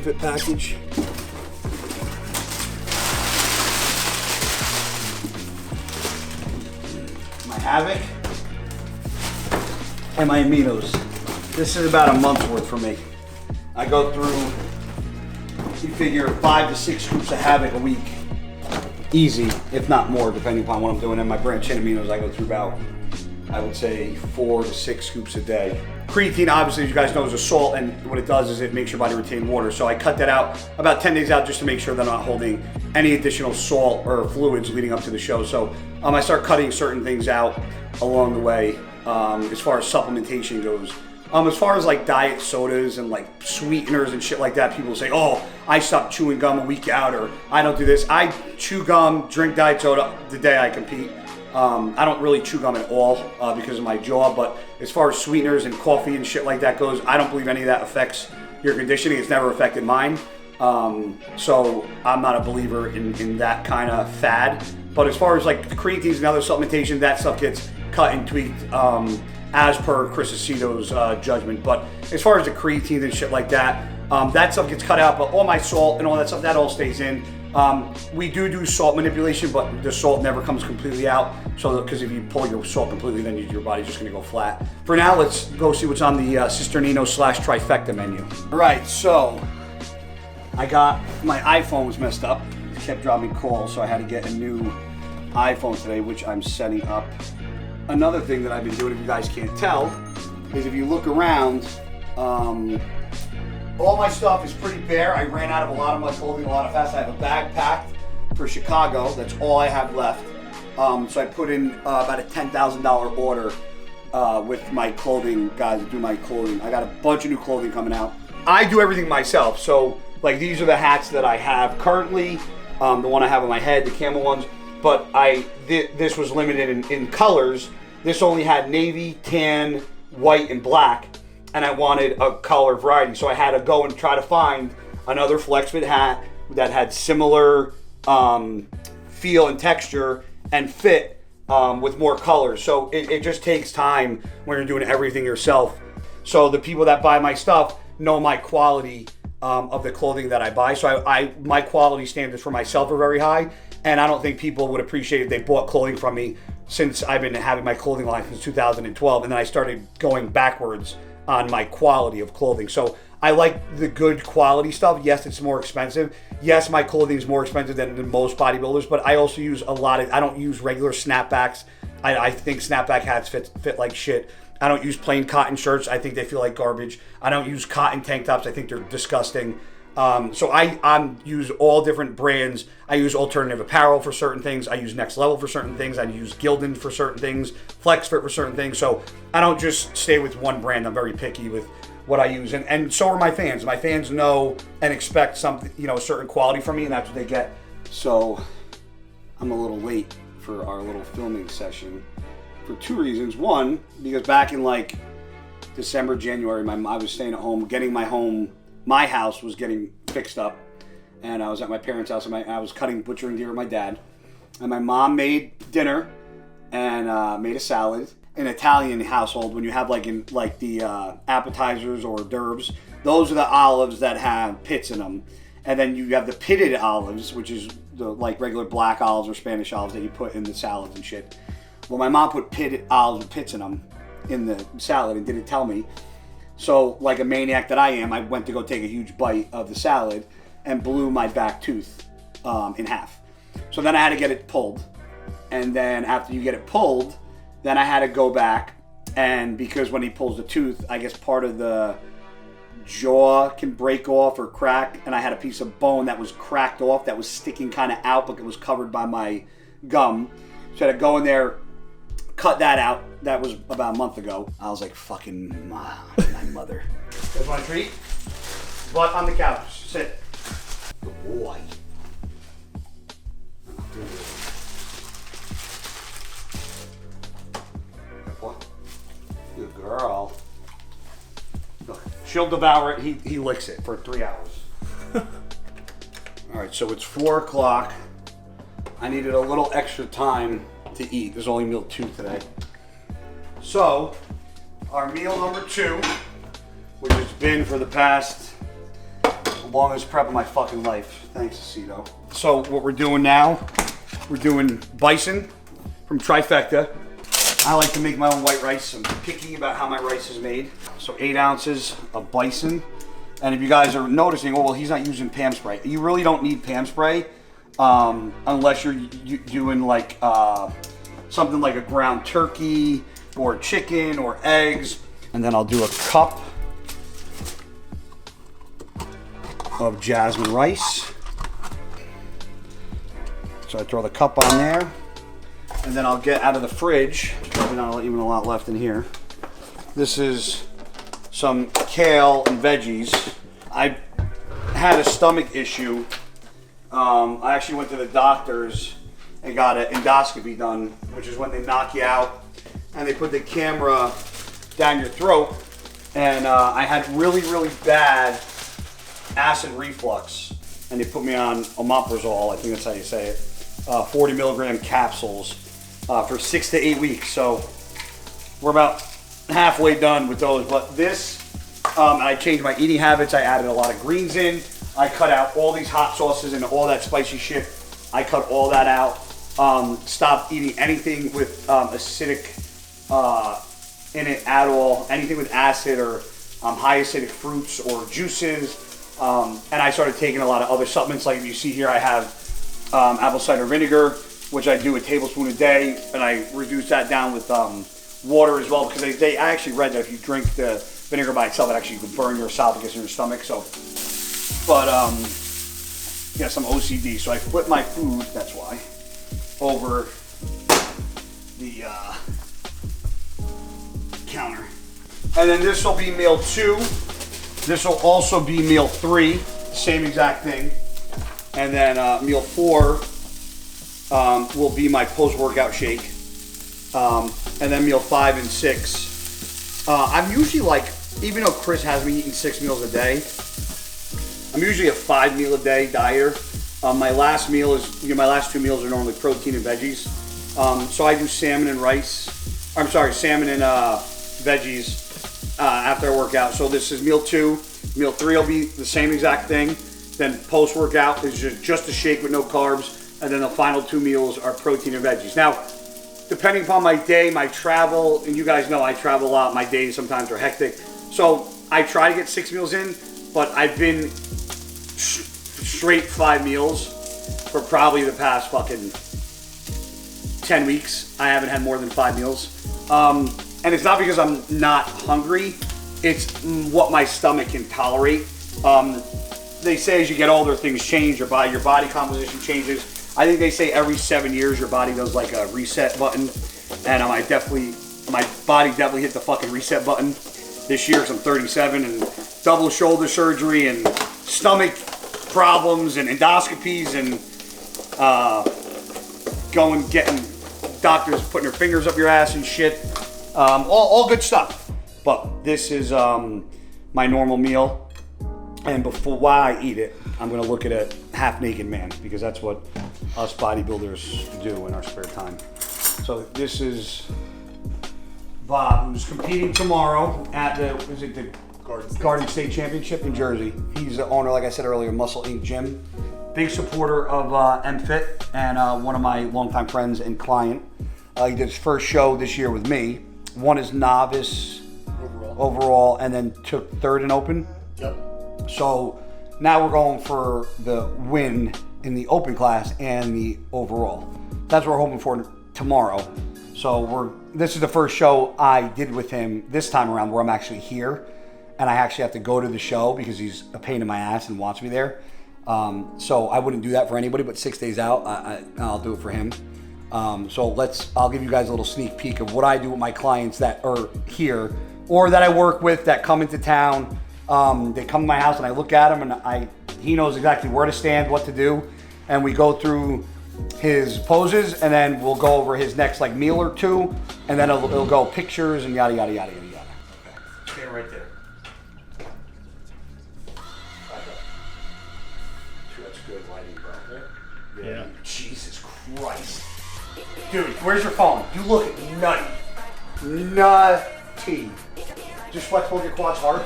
fit package. My Havoc and my aminos. This is about a month's worth for me. I go through, you figure 5 to 6 scoops of Havoc a week. Easy, if not more, depending upon what I'm doing. And my branch chain aminos, I go through about, I would say, 4 to 6 scoops a day. Creatine, obviously, as you guys know, is a salt, and what it does is it makes your body retain water. So I cut that out about 10 days out just to make sure that I'm not holding any additional salt or fluids leading up to the show. So I start cutting certain things out along the way as far as supplementation goes. As far as like diet sodas and like sweeteners and shit like that, people say, oh, I stopped chewing gum a week out, or I don't do this. I chew gum, drink diet soda the day I compete. I don't really chew gum at all because of my jaw, but as far as sweeteners and coffee and shit like that goes, I don't believe any of that affects your conditioning. It's never affected mine. So I'm not a believer in that kind of fad. But as far as like the creatines and other supplementation, that stuff gets cut and tweaked as per Chris Aceto's judgment. But as far as the creatine and shit like that, that stuff gets cut out, but all my salt and all that stuff, that all stays in. We do salt manipulation, but the salt never comes completely out. So, because if you pull your salt completely, then your body's just gonna go flat. For now, let's go see what's on the Cisternino / trifecta menu. All right, so I got my iPhone was messed up. It kept dropping calls, so I had to get a new iPhone today, which I'm setting up. Another thing that I've been doing, if you guys can't tell, is if you look around, all my stuff is pretty bare. I ran out of a lot of my clothing a lot of fast. I have a bag packed for Chicago. That's all I have left. So I put in about a $10,000 order with my clothing guys that do my clothing. I got a bunch of new clothing coming out. I do everything myself. So like these are the hats that I have currently. The one I have on my head, the camel ones. But this was limited in colors. This only had navy, tan, white, and black. And I wanted a color variety, so I had to go and try to find another FlexFit hat that had similar feel and texture and fit with more colors. So it just takes time when you're doing everything yourself. So the people that buy my stuff know my quality of the clothing that I buy. So my quality standards for myself are very high, and I don't think people would appreciate if they bought clothing from me since I've been having my clothing line since 2012, and then I started going backwards on my quality of clothing. So I like the good quality stuff. Yes, it's more expensive. Yes, my clothing is more expensive than most bodybuilders, but I also use I don't use regular snapbacks. I think snapback hats fit like shit. I don't use plain cotton shirts. I think they feel like garbage. I don't use cotton tank tops. I think they're disgusting. So I use all different brands. I use alternative apparel for certain things. I use Next Level for certain things. I use Gildan for certain things. FlexFit for certain things. So I don't just stay with one brand. I'm very picky with what I use. And so are my fans. My fans know and expect something, a certain quality from me, and that's what they get. So I'm a little late for our little filming session for two reasons. One, because back in like December, January, I was staying at home, getting my house was getting fixed up, and I was at my parents' house, and I was butchering deer with my dad, and my mom made dinner and made a salad. In an Italian household, when you have the appetizers or hors d'oeuvres, those are the olives that have pits in them, and then you have the pitted olives, which is the regular black olives or Spanish olives that you put in the salads and shit. Well, my mom put pitted olives with pits in them in the salad and didn't tell me. So, like a maniac that I am, I went to go take a huge bite of the salad and blew my back tooth in half. So then I had to get it pulled. And then after you get it pulled, then I had to go back. And because when he pulls the tooth, I guess part of the jaw can break off or crack. And I had a piece of bone that was cracked off that was sticking kind of out, but it was covered by my gum. So I had to go in there, cut that out. That was about a month ago. I was like, fucking my mother. You guys want a treat? Butt on the couch. Sit. Good boy. Good girl. Look, she'll devour it. He licks it for 3 hours. Alright, so it's 4 o'clock. I needed a little extra time to eat. There's only meal 2 today. So, our meal number 2, which has been for the past longest prep of my fucking life. Thanks, Aceto. So what we're doing now, we're doing bison from Trifecta. I like to make my own white rice. I'm picky about how my rice is made. So 8 ounces of bison. And if you guys are noticing, oh, well, he's not using Pam spray. You really don't need Pam spray unless you're doing like something like a ground turkey or chicken or eggs. And then I'll do a cup of jasmine rice. So I throw the cup on there. And then I'll get out of the fridge, probably not even a lot left in here. This is some kale and veggies. I had a stomach issue. I actually went to the doctor's and got an endoscopy done, which is when they knock you out and they put the camera down your throat. And I had really, really bad acid reflux. And they put me on omeprazole, I think that's how you say it, 40 milligram capsules. For 6 to 8 weeks, so we're about halfway done with those. But this, I changed my eating habits. I added a lot of greens in. I cut out all these hot sauces and all that spicy shit. I cut all that out. Stopped eating anything with acidic in it at all. Anything with acid or high acidic fruits or juices. And I started taking a lot of other supplements. Like you see here, I have apple cider vinegar, which I do a tablespoon a day, and I reduce that down with water as well, because I actually read that if you drink the vinegar by itself, it actually would burn your esophagus and your stomach. So, but yeah, some OCD. So I flip my food, that's why, over the counter. And then this will be meal 2. This will also be meal 3, same exact thing. And then meal 4 will be my post-workout shake. And then meal 5 and 6. I'm usually like, even though Chris has me eating 6 meals a day, I'm usually a 5 meal a day dieter. My last meal is, my last 2 meals are normally protein and veggies. So I do salmon and rice. I'm sorry, salmon and veggies after I work out. So this is meal 2. Meal 3 will be the same exact thing. Then post-workout is just a shake with no carbs. And then the final 2 meals are protein and veggies. Now, depending upon my day, my travel, and you guys know I travel a lot, my days sometimes are hectic. So I try to get 6 meals in, but I've been straight 5 meals for probably the past fucking 10 weeks. I haven't had more than 5 meals. And it's not because I'm not hungry, it's what my stomach can tolerate. They say as you get older, things change, your body composition changes. I think they say every 7 years your body does like a reset button, and my body definitely hit the fucking reset button this year because I'm 37 and double shoulder surgery and stomach problems and endoscopies and getting doctors putting their fingers up your ass and shit. All good stuff. But this is my normal meal, and while I eat it, I'm gonna look at a half-naked man because that's what us bodybuilders do in our spare time. So this is Bob, who's competing tomorrow at the Garden State Championship in Jersey. He's the owner, like I said earlier, Muscle Inc. Gym. Big supporter of MFit and one of my longtime friends and client. He did his first show this year with me. Won his novice overall and then took 3rd in open. Yep. So now we're going for the win in the open class and the overall. That's what we're hoping for tomorrow. So this is the first show I did with him this time around where I'm actually here, and I actually have to go to the show because he's a pain in my ass and wants me there. So I wouldn't do that for anybody, but 6 days out, I'll do it for him. So I'll give you guys a little sneak peek of what I do with my clients that are here or that I work with that come into town. They come to my house and I look at them and he knows exactly where to stand, what to do, and we go through his poses, and then we'll go over his next meal or 2, and then it'll go pictures and yada yada yada yada yada. Okay, stand right there. That's good lighting, bro. Yeah. Jesus Christ, dude, where's your phone? You look nutty, nutty. Just flex both your quads hard.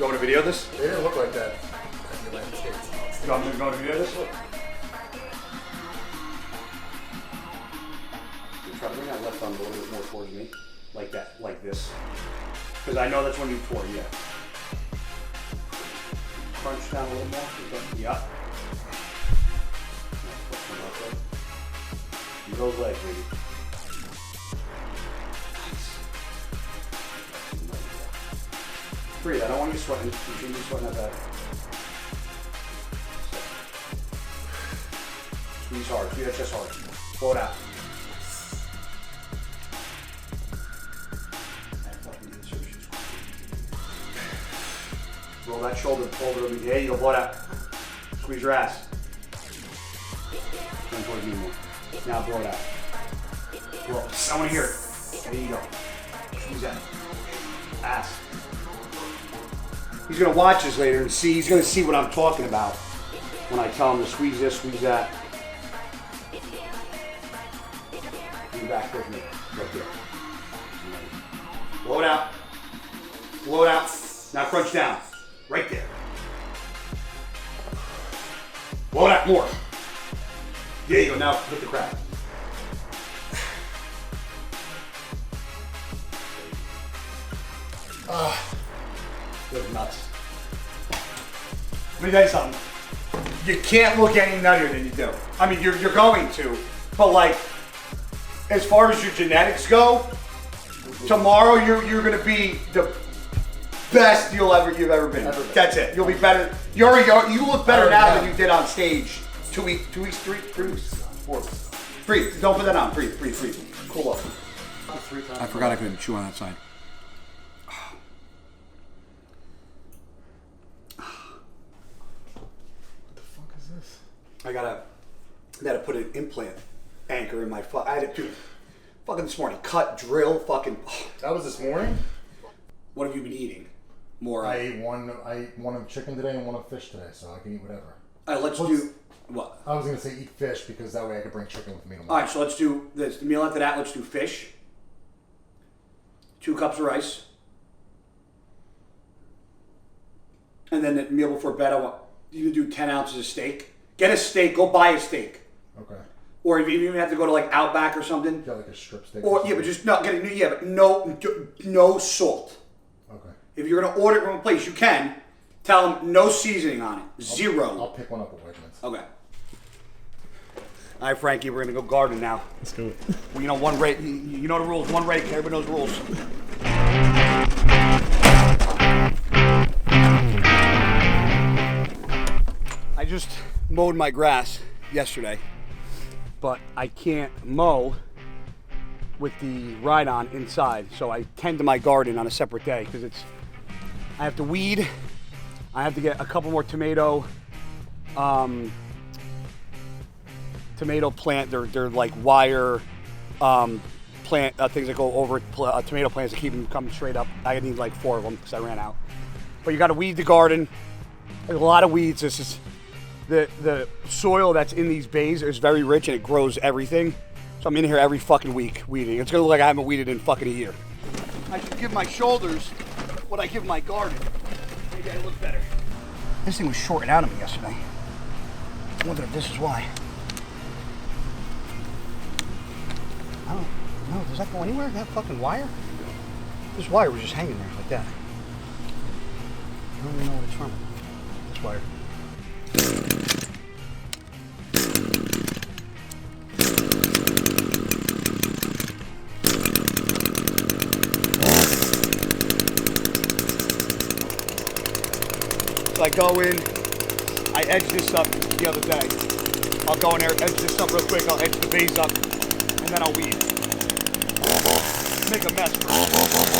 want to video this? They didn't look like that in the United States. You want me to go to video this? Try to bring that left arm a little bit more towards me. Like that, like this. Because I know that's when you pour, yeah. Crunch down a little more. Yeah. Those legs, baby. Breathe, I don't want you sweating. You shouldn't be sweating that bad. Squeeze hard. Squeeze that chest hard. Blow it out. Roll that shoulder, pull it over. Yeah, you go. Blow it out. Squeeze your ass. Come towards me more. Now blow it out. Blow. I want to hear it. There you go. Squeeze that. Ass. He's going to watch this later and see. He's going to see what I'm talking about when I tell him to squeeze this, squeeze that. Lean back with me. Right there. Blow it out. Blow it out. Now crunch down. Right there. Blow it out more. There you go. Now hit the crab. Good nuts. Let me tell you something. You can't look any nuttier than you do. I mean, you're going to, but like, as far as your genetics go, tomorrow you're going to be the best you've ever been. That's it. You'll be better. You look better now than you did on stage 2 weeks, 3 weeks, 4 weeks. Breathe. Don't put that on. Breathe. Cool up. I forgot I couldn't chew on that side. I gotta put an implant anchor in my I had to do fucking this morning. Cut, drill, fucking. That was this morning? What have you been eating? More. I ate one of chicken today and one of fish today, so I can eat whatever. All right, let's do what? I was gonna say eat fish because that way I could bring chicken with me tomorrow. All right, so let's do this. The meal after that, let's do fish. 2 cups of rice. And then the meal before bed, you can do 10 ounces of steak. Get a steak. Go buy a steak. Okay. Or if you even have to go to like Outback or something. Get like a strip steak. Or yeah, but just not get it. Yeah, but no salt. Okay. If you're gonna order it from a place, you can. Tell them no seasoning on it. 0. I'll pick one up at Wegmans. Okay. All right, Frankie, we're gonna go garden now. Let's go. Well, you know, one rate. You know the rules. One rate. Everybody knows the rules. I just mowed my grass yesterday, but I can't mow with the ride on inside, so I tend to my garden on a separate day because I have to weed. I have to get a couple more tomato plant. They're like wire plant things that go over tomato plants to keep them coming straight up. I need like 4 of them because I ran out. But you got to weed the garden. There's a lot of weeds. This is the soil that's in these bays is very rich and it grows everything. So I'm in here every fucking week weeding. It's gonna look like I haven't weeded in fucking a year. I should give my shoulders what I give my garden. Maybe I look better. This thing was shorting out of me yesterday. I wonder if this is why. I don't know. Does that go anywhere? That fucking wire? This wire was just hanging there like that. I don't even know what it's from. This wire. So I go in, I edge this up the other day. I'll go in there, edge this up real quick, I'll edge the base up, and then I'll weed. Make a mess first.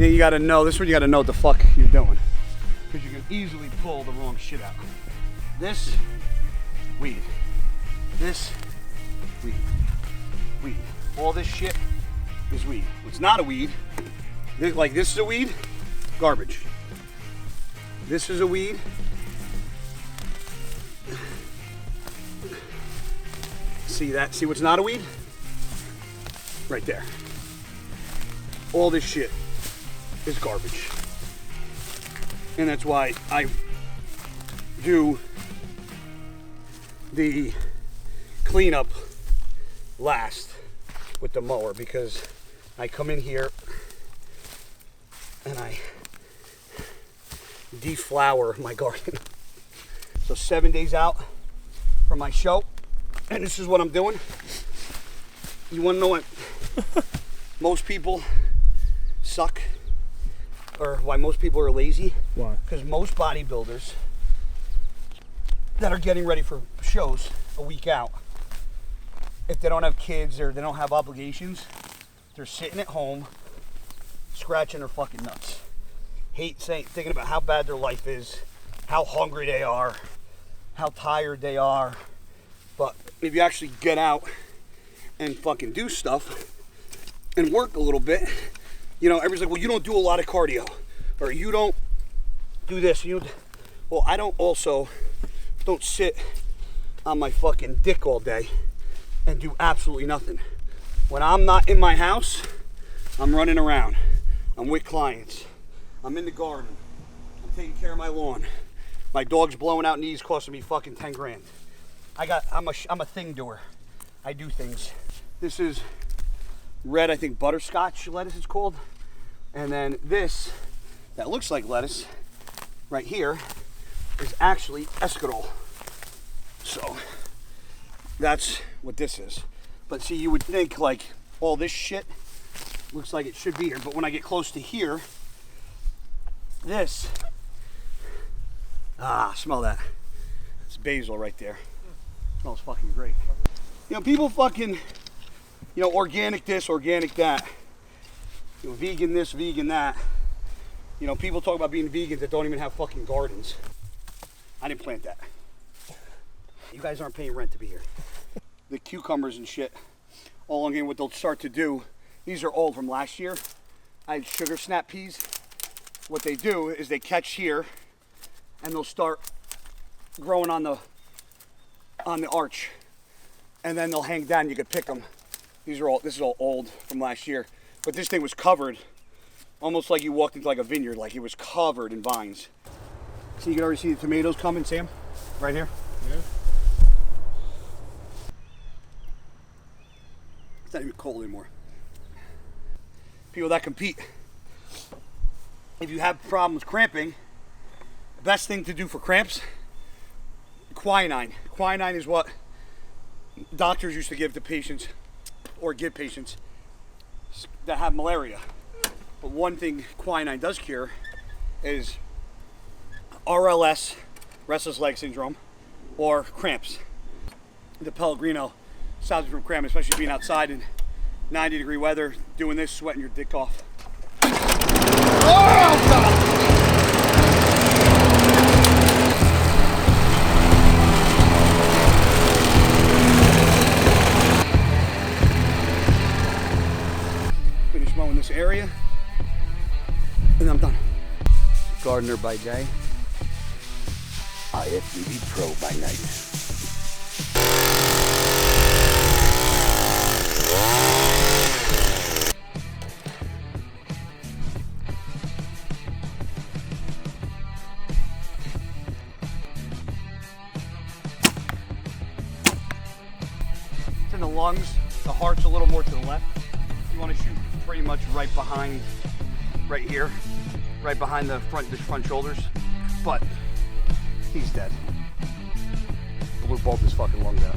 Then you gotta know, this is what you gotta know what the fuck you're doing. Because you can easily pull the wrong shit out. This, weed. This, weed. Weed. All this shit is weed. What's not a weed, like this is a weed, garbage. This is a weed. See that? See what's not a weed? Right there. All this shit is garbage. And that's why I do the cleanup last with the mower, because I come in here and I deflower my garden. So 7 days out from my show, and this is what I'm doing. You want to know what most people suck, or why most people are lazy? Why? Because most bodybuilders that are getting ready for shows a week out, if they don't have kids or they don't have obligations, they're sitting at home scratching their fucking nuts. Thinking about how bad their life is, how hungry they are, how tired they are. But if you actually get out and fucking do stuff and work a little bit, you know, everybody's like, well, you don't do a lot of cardio, or you don't do this. Well, I don't sit on my fucking dick all day and do absolutely nothing. When I'm not in my house, I'm running around. I'm with clients. I'm in the garden. I'm taking care of my lawn. My dog's blowing out knees, costing me fucking 10 grand. I'm a thing doer. I do things. This is red, I think butterscotch lettuce it's called. And then this, that looks like lettuce, right here, is actually escarole. So that's what this is. But see, you would think like all this shit looks like it should be here. But when I get close to here, this, smell that. It's basil right there. Smells fucking great. You know, people fucking, you know, organic this, organic that. You know, vegan this, vegan that. You know, people talk about being vegans that don't even have fucking gardens. I didn't plant that. You guys aren't paying rent to be here. The cucumbers and shit, all in here, what they'll start to do, these are old from last year. I had sugar snap peas. What they do is they catch here and they'll start growing on the arch, and then they'll hang down. You could pick them. This is all old from last year, but this thing was covered, almost like you walked into like a vineyard, like it was covered in vines. So you can already see the tomatoes coming, Sam, right here. Yeah. It's not even cold anymore. People that compete, if you have problems cramping, the best thing to do for cramps, quinine. Quinine is what doctors used to give to patients, or give patients that have malaria. But one thing quinine does cure is RLS, restless leg syndrome, or cramps. The Pellegrino stops you from cramping, especially being outside in 90-degree weather, doing this, sweating your dick off. Oh, God! Finish mowing this area, and then I'm done. Gardener by day, IFBB pro by night. In the lungs, the heart's a little more to the left. You want to shoot pretty much right behind, right here, right behind the front shoulders. But he's dead. Blew both his fucking lungs out.